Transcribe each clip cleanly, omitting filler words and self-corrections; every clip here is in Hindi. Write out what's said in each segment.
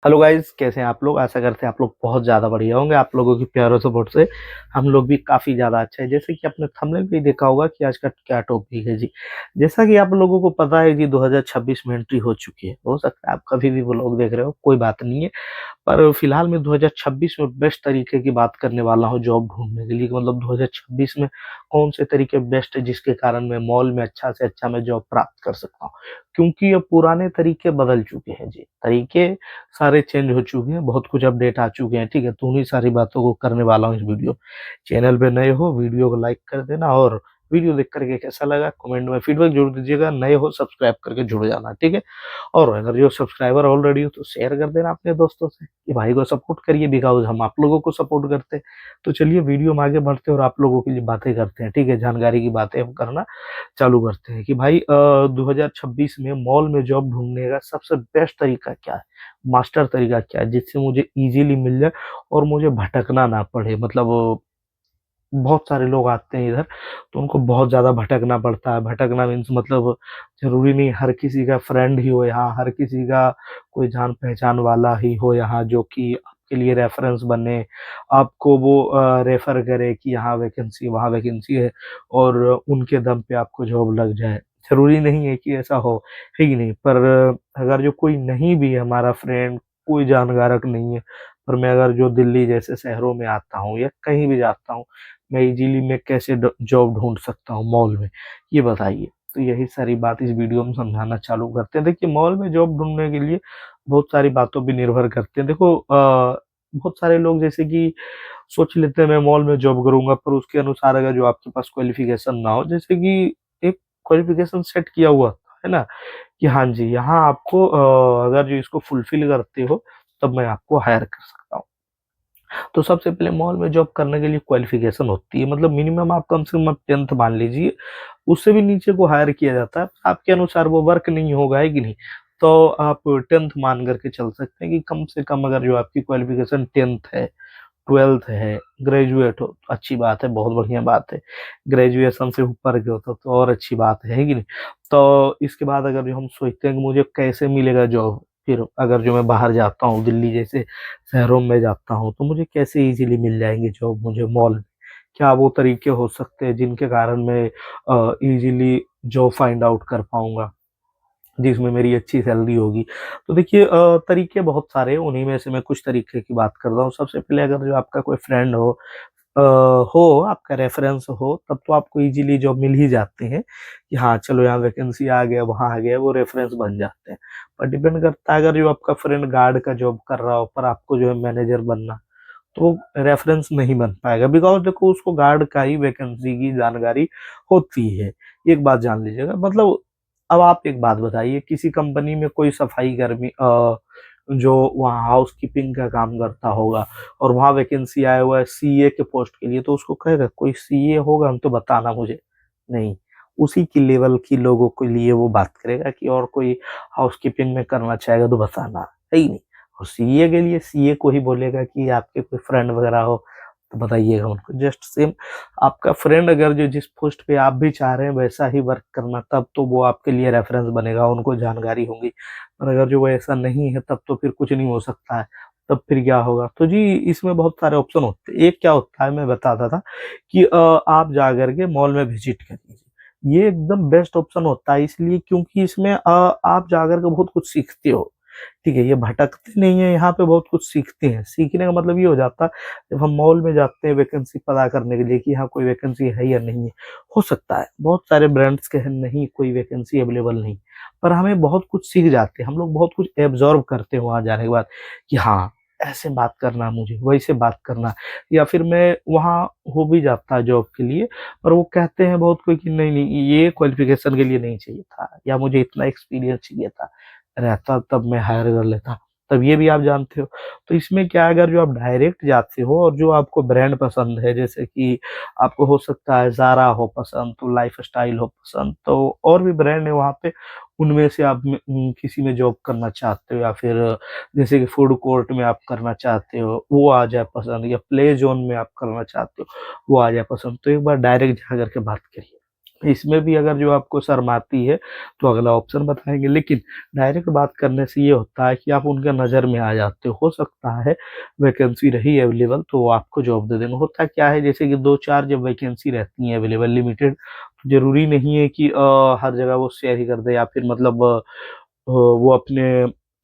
हेलो गाइस, कैसे हैं आप लोग। आशा करते हैं आप लोग बहुत ज़्यादा बढ़िया होंगे। आप लोगों की प्यार सपोर्ट से हम लोग भी काफ़ी ज़्यादा अच्छा है। जैसे कि आपने थंबनेल पे ही देखा होगा कि आज का क्या टॉपिक है जी। जैसा कि आप लोगों को पता है कि 2026 में एंट्री हो चुकी है। हो सकता है आप कभी भी व्लॉग देख रहे हो, कोई बात नहीं है। पर फिलहाल मैं 2026 में बेस्ट तरीके की बात करने वाला हूँ जॉब ढूँढने के लिए, कि मतलब 2026 में कौन से तरीके बेस्ट है जिसके कारण मैं मॉल में अच्छा से अच्छा मैं जॉब प्राप्त कर सकता हूँ। क्योंकि अब पुराने तरीके बदल चुके हैं जी, तरीके सारे चेंज हो चुके हैं, बहुत कुछ अपडेट आ चुके हैं, ठीक है। तो उन्हीं सारी बातों को करने वाला हूँ इस वीडियो। चैनल पे नए हो, वीडियो को लाइक कर देना, और वीडियो देख करके कैसा लगा कमेंट में फीडबैक जरूर दीजिएगा। नए हो सब्सक्राइब करके जुड़ जाना, ठीक है। और अगर जो सब्सक्राइबर ऑलरेडी हो तो शेयर कर देना अपने दोस्तों से कि भाई को सपोर्ट करिए, बिकॉज हम आप लोगों को सपोर्ट करते हैं। तो चलिए वीडियो में आगे बढ़ते हैं और आप लोगों के लिए बातें करते हैं, ठीक है। जानकारी की बातें हम करना चालू करते हैं कि भाई 2026 में मॉल में जॉब ढूंढने का सबसे बेस्ट तरीका क्या है, मास्टर तरीका क्या है, जिससे मुझे इजीली मिल जाए और मुझे भटकना ना पड़े। मतलब बहुत सारे लोग आते हैं इधर, तो उनको बहुत ज़्यादा भटकना पड़ता है। भटकना मीन्स मतलब ज़रूरी नहीं हर किसी का फ्रेंड ही हो यहाँ, हर किसी का कोई जान-पहचान वाला ही हो यहाँ जो कि आपके लिए रेफ़रेंस बने, आपको वो रेफ़र करे कि यहाँ वैकेंसी वहाँ वैकेंसी है और उनके दम पे आपको जॉब लग जाए। ज़रूरी नहीं है कि ऐसा हो, है कि नहीं? पर अगर जो कोई नहीं भी है हमारा फ्रेंड, कोई जानकारक नहीं है, पर मैं अगर जो दिल्ली जैसे शहरों में आता हूँ या कहीं भी जाता हूँ, मैं इजीली मैं कैसे जॉब ढूंढ सकता हूँ मॉल में, ये बताइए। तो यही सारी बात इस वीडियो में समझाना चालू करते हैं। देखिए, मॉल में जॉब ढूंढने के लिए बहुत सारी बातों पे निर्भर करते हैं। देखो बहुत सारे लोग जैसे कि सोच लेते हैं मैं मॉल में जॉब करूंगा, पर उसके अनुसार अगर जो आपके पास क्वालिफिकेशन ना हो, जैसे कि एक क्वालिफिकेशन सेट किया हुआ है ना, कि हाँ जी यहाँ आपको अगर जो इसको फुलफिल करते हो तब मैं आपको हायर कर सकता हूँ। तो सबसे पहले मॉल में जॉब करने के लिए क्वालिफिकेशन होती है, मतलब मिनिमम आप कम से कम 10th मान लीजिए, उससे भी नीचे को हायर किया जाता है। आपके अनुसार वो वर्क नहीं होगा, है कि नहीं? तो आप 10th मान करके चल सकते हैं कि कम से कम अगर जो आपकी क्वालिफिकेशन 10th है, 12th है, ग्रेजुएट हो तो अच्छी बात है, बहुत बढ़िया बात है। ग्रेजुएशन से ऊपर के हो तो और अच्छी बात है कि नहीं? तो इसके बाद अगर जो हम सोचते हैं कि मुझे कैसे मिलेगा जॉब, फिर अगर जो मैं बाहर जाता हूँ, दिल्ली जैसे शहरों में जाता हूँ, तो मुझे कैसे ईज़िली मिल जाएँगे जॉब मुझे मॉल में? क्या वो तरीके हो सकते हैं जिनके कारण मैं ईज़िली जॉब फाइंड आउट कर पाऊँगा, जिसमें मेरी अच्छी सैलरी होगी? तो देखिए तरीके बहुत सारे हैं, उन्हीं में से मैं कुछ तरीके की बात कर रहा हूँ। सबसे पहले अगर जो आपका कोई फ्रेंड हो, अ, आपका रेफ़रेंस हो, तब तो आपको ईज़िली जॉब मिल ही जाती है कि हाँ, चलो यहाँ वैकेंसी आ गया, वहाँ आ गया, वो रेफ़रेंस बन जाते हैं। पर डिपेंड करता है अगर जो आपका फ्रेंड गार्ड का जॉब कर रहा हो, पर आपको जो है मैनेजर बनना, तो रेफ़रेंस नहीं बन पाएगा, बिकॉज़ देखो उसको गार्ड का ही वैकेंसी की जानकारी होती है। एक बात जान लीजिएगा, मतलब अब आप एक बात बताइए, किसी कंपनी में कोई सफाई कर्मी जो वहाँ हाउसकीपिंग का काम करता होगा और वहाँ वैकेंसी आया हुआ है सीए के पोस्ट के लिए, तो उसको कहेगा कोई सीए होगा तो बताना मुझे? नहीं, उसी की लेवल के लोगों के लिए वो बात करेगा कि और कोई हाउसकीपिंग में करना चाहेगा तो बताना, है ही नहीं? और सीए के लिए सीए को ही बोलेगा कि आपके कोई फ्रेंड वगैरह हो तो बताइएगा उनको। जस्ट सेम आपका फ्रेंड अगर जो जिस पोस्ट पे आप भी चाह रहे हैं वैसा ही वर्क करना, तब तो वो आपके लिए रेफरेंस बनेगा, उनको जानकारी होगी। और अगर जो वो ऐसा नहीं है तब तो फिर कुछ नहीं हो सकता है, तब फिर क्या होगा? तो जी इसमें बहुत सारे ऑप्शन होते हैं। एक क्या होता है मैं बताता था कि आप जा कर के मॉल में विजिट करिए। ये एकदम बेस्ट ऑप्शन होता है, इसलिए क्योंकि इसमें आप जाकर के बहुत कुछ सीखते हो। ठीक है, ये भटकते नहीं है, यहाँ पे बहुत कुछ सीखते हैं। सीखने का मतलब ये हो जाता है, जब हम मॉल में जाते हैं वैकेंसी पता करने के लिए कि यहाँ कोई वैकेंसी है या नहीं है, हो सकता है बहुत सारे ब्रांड्स के हैं नहीं कोई वैकेंसी अवेलेबल नहीं, पर हमें बहुत कुछ सीख जाते हैं, हम लोग बहुत कुछ एब्ज़ॉर्ब करते हैं वहाँ जाने के बाद कि हाँ, ऐसे बात करना है मुझे, वैसे बात करना है। या फिर मैं वहाँ हो भी जाता है जॉब के लिए, पर वो कहते हैं बहुत कोई कि नहीं, ये क्वालिफ़िकेशन के लिए नहीं चाहिए था या मुझे इतना एक्सपीरियंस चाहिए था। रहता तब मैं हायर कर लेता। तब ये भी आप जानते हो। तो इसमें क्या है, अगर जो आप डायरेक्ट जाते हो और जो आपको ब्रांड पसंद है, जैसे कि आपको हो सकता है ज़ारा हो पसंद, तो लाइफ़स्टाइल हो पसंद, तो और भी ब्रांड है वहाँ पे, उनमें से आप किसी में जॉब करना चाहते हो, या फिर जैसे कि फूड कोर्ट में आप करना चाहते हो, वो आ जाए पसंद, या प्ले ज़ोन में आप करना चाहते हो, वो आ जाए पसंद, तो एक बार डायरेक्ट जा कर के बात करिए। इसमें भी अगर जो आपको शर्म आती है तो अगला ऑप्शन बताएँगे, लेकिन डायरेक्ट बात करने से ये होता है कि आप उनके नज़र में आ जाते हो। हो सकता है वैकेंसी रही अवेलेबल तो वो आपको जॉब दे देंगे। होता क्या है जैसे कि 2-4 जब वैकेंसी रहती हैं अवेलेबल लिमिटेड, तो ज़रूरी नहीं है कि हर जगह वो शेयर ही कर दे या फिर मतलब वो अपने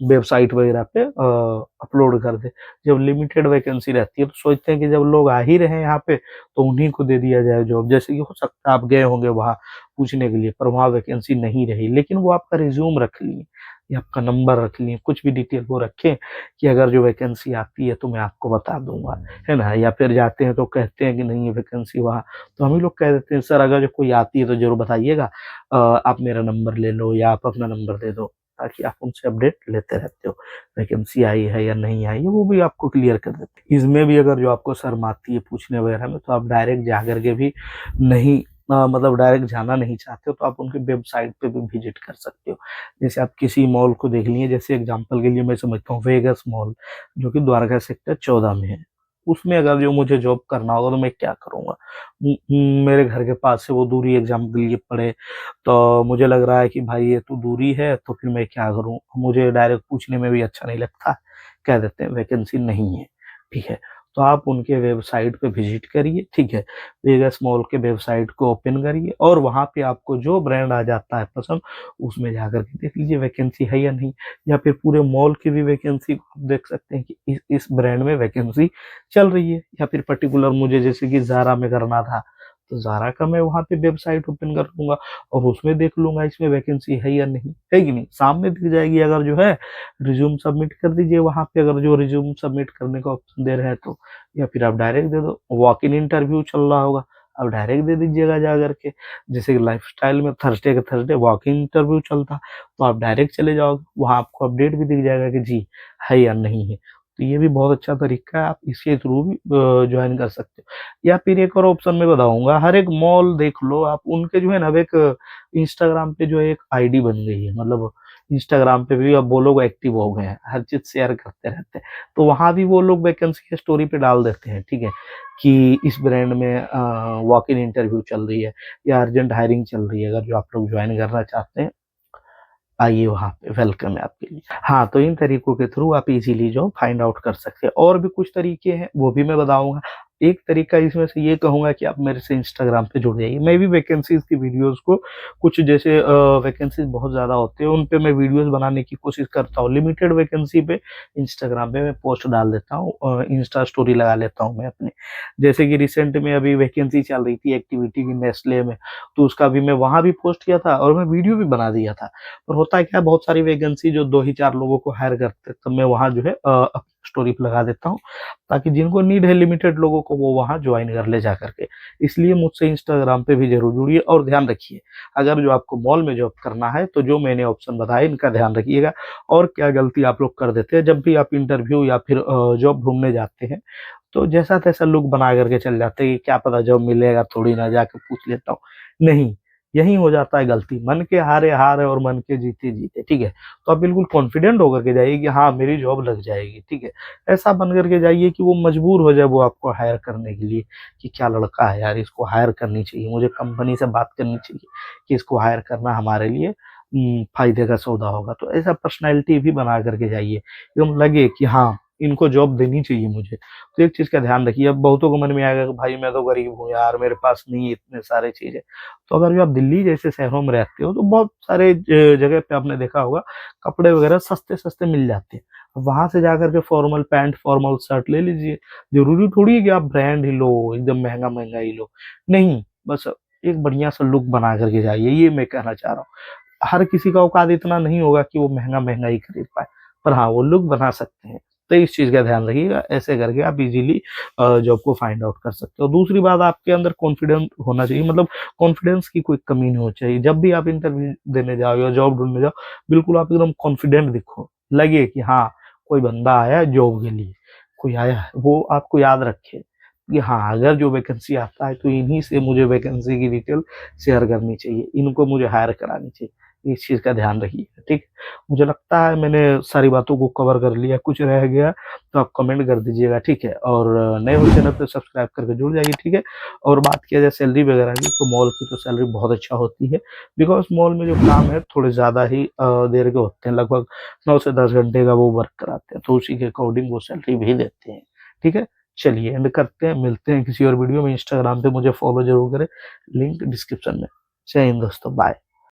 वेबसाइट वगैरह पे अपलोड कर दे। जब लिमिटेड वैकेंसी रहती है तो सोचते हैं कि जब लोग आ ही रहे हैं यहाँ पे तो उन्हीं को दे दिया जाए जॉब। जैसे कि हो सकता है आप गए होंगे वहाँ पूछने के लिए पर वहाँ वैकेंसी नहीं रही, लेकिन वो आपका रिज्यूम रख लिए या आपका नंबर रख लिए, कुछ भी डिटेल वो रखें कि अगर जो वैकेंसी आती है तो मैं आपको बता दूँगा, है ना? या फिर जाते हैं तो कहते हैं कि नहीं है वैकेंसी वहाँ, तो हम ही लोग कह देते हैं सर अगर जो कोई आती है तो ज़रूर बताइएगा, आप मेरा नंबर ले लो या आप अपना नंबर दे दो। ताकि आप उनसे अपडेट लेते रहते हो, वैकेंसी आई है या नहीं आई है, वो भी आपको क्लियर कर देते हैं। इसमें भी अगर जो आपको शर्म आती है पूछने वगैरह में, तो आप डायरेक्ट जाकर के भी नहीं मतलब डायरेक्ट जाना नहीं चाहते हो, तो आप उनके वेबसाइट पे भी विज़िट कर सकते हो। जैसे आप किसी मॉल को देख लिए, जैसे एग्ज़ाम्पल के लिए मैं समझता हूँ वेगस मॉल, जो कि द्वारका सेक्टर 14 में है। उसमें अगर जो मुझे जॉब करना होगा तो मैं क्या करूँगा? मेरे घर के पास से वो दूरी एग्ज़ाम्पल के लिए पड़े तो मुझे लग रहा है कि भाई ये तो दूरी है तो फिर मैं क्या करूँ? मुझे डायरेक्ट पूछने में भी अच्छा नहीं लगता, कह देते हैं वैकेंसी नहीं है, ठीक है। तो आप उनके वेबसाइट पे विज़िट करिए, ठीक है। वेगस मॉल के वेबसाइट को ओपन करिए और वहाँ पे आपको जो ब्रांड आ जाता है पसंद, उसमें जाकर के देख लीजिए वैकेंसी है या नहीं। या फिर पूरे मॉल की भी वैकेंसी आप देख सकते हैं कि इस ब्रांड में वैकेंसी चल रही है। या फिर पर्टिकुलर मुझे जैसे कि ज़ारा में करना था, तो ज़ारा का मैं वहाँ पे वेबसाइट ओपन कर लूँगा और उसमें देख लूँगा इसमें वैकेंसी है या नहीं, है कि नहीं? सामने दिख जाएगी अगर जो है रिज़्यूम सबमिट कर दीजिए वहाँ पे अगर जो रिज़्यूम सबमिट करने का ऑप्शन दे रहे हैं तो। या फिर आप डायरेक्ट दे दो, वॉक इन इंटरव्यू चल रहा होगा, आप डायरेक्ट दे दीजिएगा जा कर के। जैसे कि लाइफ़स्टाइल में थर्सडे के थर्सडे वॉक इन इंटरव्यू चलता, तो आप डायरेक्ट चले जाओगे, वहाँ आपको अपडेट भी दिख जाएगा कि जी, है या नहीं है। तो ये भी बहुत अच्छा तरीका है, आप इसके थ्रू भी जॉइन कर सकते हो। या फिर एक और ऑप्शन मैं बताऊँगा, हर एक मॉल देख लो आप, उनके जो है ना अब एक इंस्टाग्राम पे जो है एक आईडी बन गई है, मतलब इंस्टाग्राम पे भी अब वो लोग एक्टिव हो गए हैं, हर चीज़ शेयर करते रहते हैं। तो वहाँ भी वो लोग वैकेंसी की स्टोरी पे डाल देते हैं, ठीक है? कि इस ब्रांड में वॉक इन इंटरव्यू चल रही है या अर्जेंट हायरिंग चल रही है, अगर जो आप लोग जॉइन करना चाहते हैं, आइए वहाँ पे वेलकम है आपके लिए। हाँ, तो इन तरीकों के थ्रू आप इज़िली जो फाइंड आउट कर सकते हैं। और भी कुछ तरीके हैं, वो भी मैं बताऊँगा। एक तरीका इसमें से ये कहूँगा कि आप मेरे से इंस्टाग्राम पे जुड़ जाइए। मैं भी वैकेंसीज़ की वीडियोज़ को कुछ जैसे वैकेंसीज़ बहुत ज़्यादा होते हैं, उन पे मैं वीडियोज़ बनाने की कोशिश करता हूँ। लिमिटेड वैकेंसी पे इंस्टाग्राम पे मैं पोस्ट डाल देता हूँ, इंस्टा स्टोरी लगा लेता हूँ मैं अपनी। जैसे कि रिसेंट में अभी वैकेंसी चल रही थी एक्टिविटी की नेस्ले में, तो उसका भी मैं वहाँ भी पोस्ट किया था और मैं वीडियो भी बना दिया था। और होता है क्या बहुत सारी वैकेंसी जो 2 ही 4 लोगों को हायर करते हैं, तो मैं वहाँ जो है स्टोरी पे लगा देता हूँ, ताकि जिनको नीड है लिमिटेड लोगों को वो वहाँ जॉइन कर ले जा करके। इसलिए मुझसे इंस्टाग्राम पे भी ज़रूर जुड़िए और ध्यान रखिए, अगर जो आपको मॉल में जॉब करना है, तो जो मैंने ऑप्शन बताए इनका ध्यान रखिएगा। और क्या गलती आप लोग कर देते हैं, जब भी आप इंटरव्यू या फिर जॉब ढूँढने जाते हैं, तो जैसा-तैसा लुक बना कर के चले जाते हैं कि क्या पता जॉब मिलेगा थोड़ी ना, जाके पूछ लेता हूँ। नहीं, यही हो जाता है गलती, मन के हारे हार और मन के जीते जीते, ठीक है? तो आप बिल्कुल कॉन्फिडेंट होकर के जाइए कि हाँ, मेरी जॉब लग जाएगी, ठीक है? ऐसा बन कर के जाइए कि वो मजबूर हो जाए वो आपको हायर करने के लिए कि क्या लड़का है यार, इसको हायर करनी चाहिए, मुझे कंपनी से बात करनी चाहिए कि इसको हायर करना हमारे लिए फ़ायदे का सौदा होगा। तो ऐसा पर्सनैलिटी भी बना कर के जाइए, एकदम लगे कि हाँ, इनको जॉब देनी चाहिए मुझे। तो एक चीज़ का ध्यान रखिए, अब बहुतों को मन में आएगा कि भाई मैं तो गरीब हूँ यार, मेरे पास नहीं है इतने सारे चीज़ें। तो अगर जो आप दिल्ली जैसे शहरों में रहते हो तो बहुत सारे जगह पे आपने देखा होगा कपड़े वगैरह सस्ते-सस्ते मिल जाते हैं। वहाँ से जाकर के फॉर्मल पैंट, फॉर्मल शर्ट ले लीजिए। ज़रूरी थोड़ी है कि आप ब्रांड ही लो, एकदम महँगा-महँगा ही लो। नहीं, बस एक बढ़िया-सा लुक बना कर के जाइए, ये मैं कहना चाह रहा हूँ। हर किसी का औकात इतना नहीं होगा कि वो महँगा-महँगा ही खरीद पाए, पर हाँ, वो लुक बना सकते हैं। तो इस चीज़ का ध्यान रखिएगा, ऐसे करके आप इज़िली जॉब को फाइंड आउट कर सकते हो। दूसरी बात आपके अंदर कॉन्फिडेंट होना चाहिए, मतलब कॉन्फिडेंस की कोई कमी नहीं होनी चाहिए। जब भी आप इंटरव्यू देने जाओ या जॉब ढूँढने जाओ, बिल्कुल आप एकदम कॉन्फिडेंट दिखो। लगे कि हाँ, कोई बंदा आया है जॉब के लिए, कोई आया है, वो आपको याद रखे कि हाँ, अगर जो वैकेंसी आता है तो इन्हीं से मुझे वैकेंसी की डिटेल शेयर करनी चाहिए, इनको मुझे हायर करानी चाहिए। इस चीज़ का ध्यान रखिए, ठीक है? मुझे लगता है मैंने सारी बातों को कवर कर लिया, कुछ रह गया तो आप कमेंट कर दीजिएगा, ठीक है? और नए हो चैनल पे सब्सक्राइब करके जुड़ जाइए, ठीक है? और बात किया जाए सैलरी वगैरह की, तो मॉल की तो सैलरी बहुत अच्छा होती है, बिकॉज़ मॉल में जो काम है थोड़े ज़्यादा ही देर के होते हैं, लगभग 9 से 10 घंटे का वो वर्क कराते हैं, तो उसी के अकॉर्डिंग वो सैलरी भी देते हैं, ठीक है? चलिए एंड करते हैं, मिलते हैं किसी और वीडियो में। इंस्टाग्राम पे मुझे फॉलो ज़रूर करें, लिंक डिस्क्रिप्शन में। जय हिंद दोस्तों, बाय।